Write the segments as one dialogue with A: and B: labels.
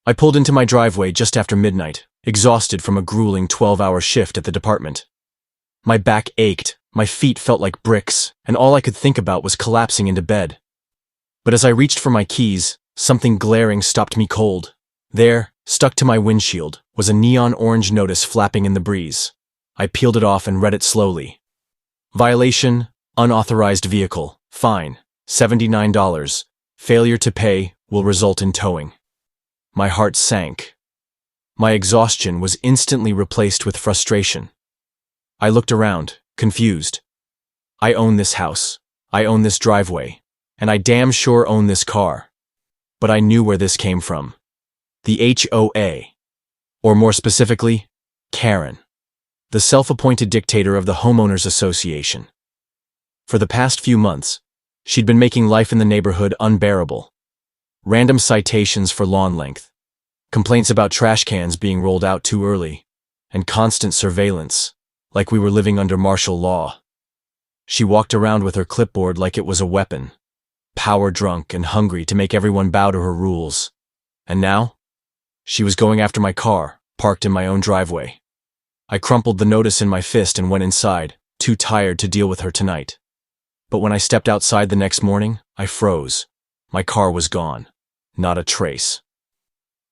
A: I pulled into my driveway just after midnight, exhausted from a grueling 12-hour shift at the department. My back ached, my feet felt like bricks, and all I could think about was collapsing into bed. But as I reached for my keys, something glaring stopped me cold. There, stuck to my windshield, was a neon orange notice flapping in the breeze. I peeled it off and read it slowly. Violation, unauthorized vehicle, fine, $79. Failure to pay will result in towing. My heart sank. My exhaustion was instantly replaced with frustration. I looked around, confused. I own this house, I own this driveway, and I damn sure own this car. But I knew where this came from. The HOA. Or more specifically, Karen. The self-appointed dictator of the Homeowners Association. For the past few months, she'd been making life in the neighborhood unbearable. Random citations for lawn length, complaints about trash cans being rolled out too early, and constant surveillance, like we were living under martial law. She walked around with her clipboard like it was a weapon, power-drunk and hungry to make everyone bow to her rules. And now, she was going after my car, parked in my own driveway. I crumpled the notice in my fist and went inside, too tired to deal with her tonight. But when I stepped outside the next morning, I froze. My car was gone. Not a trace.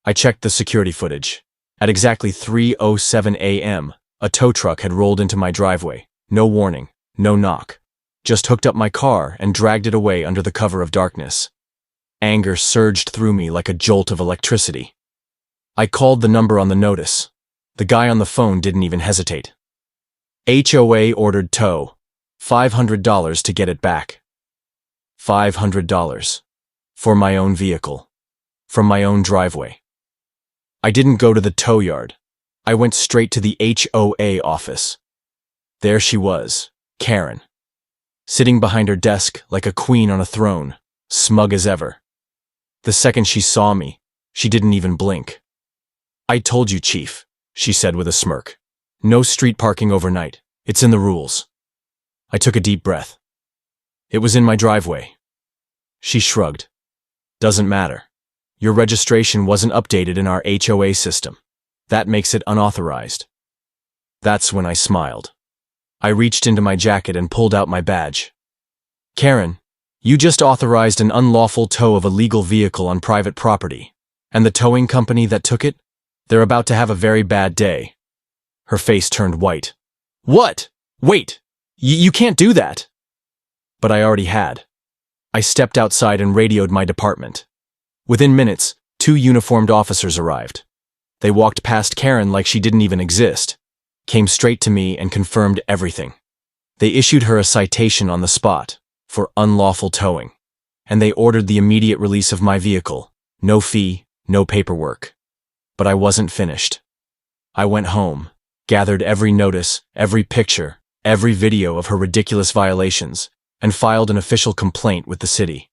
A: I checked the security footage. At exactly 3:07 a.m., a tow truck had rolled into my driveway. No warning, no knock. Just hooked up my car and dragged it away under the cover of darkness. Anger surged through me like a jolt of electricity. I called the number on the notice. The guy on the phone didn't even hesitate. HOA ordered tow. $500 to get it back. $500. For my own vehicle. From my own driveway. I didn't go to the tow yard. I went straight to the HOA office. There she was, Karen. Sitting behind her desk like a queen on a throne, smug as ever. The second she saw me, she didn't even blink. "I told you, Chief," she said with a smirk. "No street parking overnight. It's in the rules." I took a deep breath. It was in my driveway. She shrugged. "Doesn't matter. Your registration wasn't updated in our HOA system. That makes it unauthorized." That's when I smiled. I reached into my jacket and pulled out my badge. "Karen, you just authorized an unlawful tow of a legal vehicle on private property, and the towing company that took it, they're about to have a very bad day." Her face turned white. "What? Wait! You can't do that!" But I already had. I stepped outside and radioed my department. Within minutes, 2 uniformed officers arrived. They walked past Karen like she didn't even exist, came straight to me and confirmed everything. They issued her a citation on the spot for unlawful towing, and they ordered the immediate release of my vehicle. No fee, no paperwork. But I wasn't finished. I went home, gathered every notice, every picture, every video of her ridiculous violations, and filed an official complaint with the city.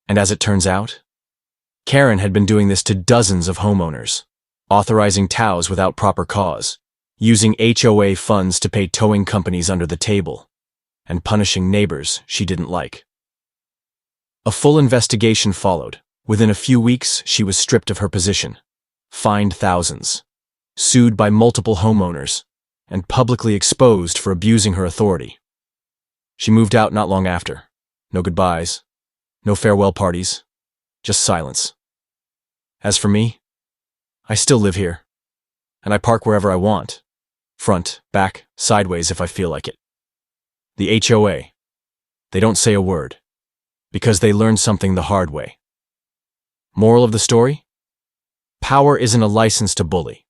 A: And as it turns out, Karen had been doing this to dozens of homeowners, authorizing tows without proper cause, using HOA funds to pay towing companies under the table, and punishing neighbors she didn't like. A full investigation followed. Within a few weeks, she was stripped of her position, fined thousands, sued by multiple homeowners, and publicly exposed for abusing her authority. She moved out not long after. No goodbyes, no farewell parties, just silence. As for me, I still live here, and I park wherever I want, front, back, sideways if I feel like it. The HOA, they don't say a word, because they learned something the hard way. Moral of the story? Power isn't a license to bully.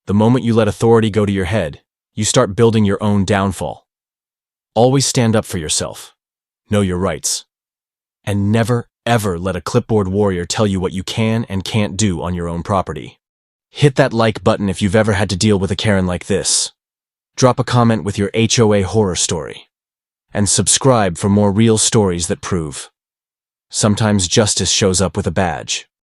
A: The moment you let authority go to your head, you start building your own downfall. Always stand up for yourself. Know your rights. And never, ever let a clipboard warrior tell you what you can and can't do on your own property. Hit that like button if you've ever had to deal with a Karen like this. Drop a comment with your HOA horror story. And subscribe for more real stories that prove. Sometimes justice shows up with a badge.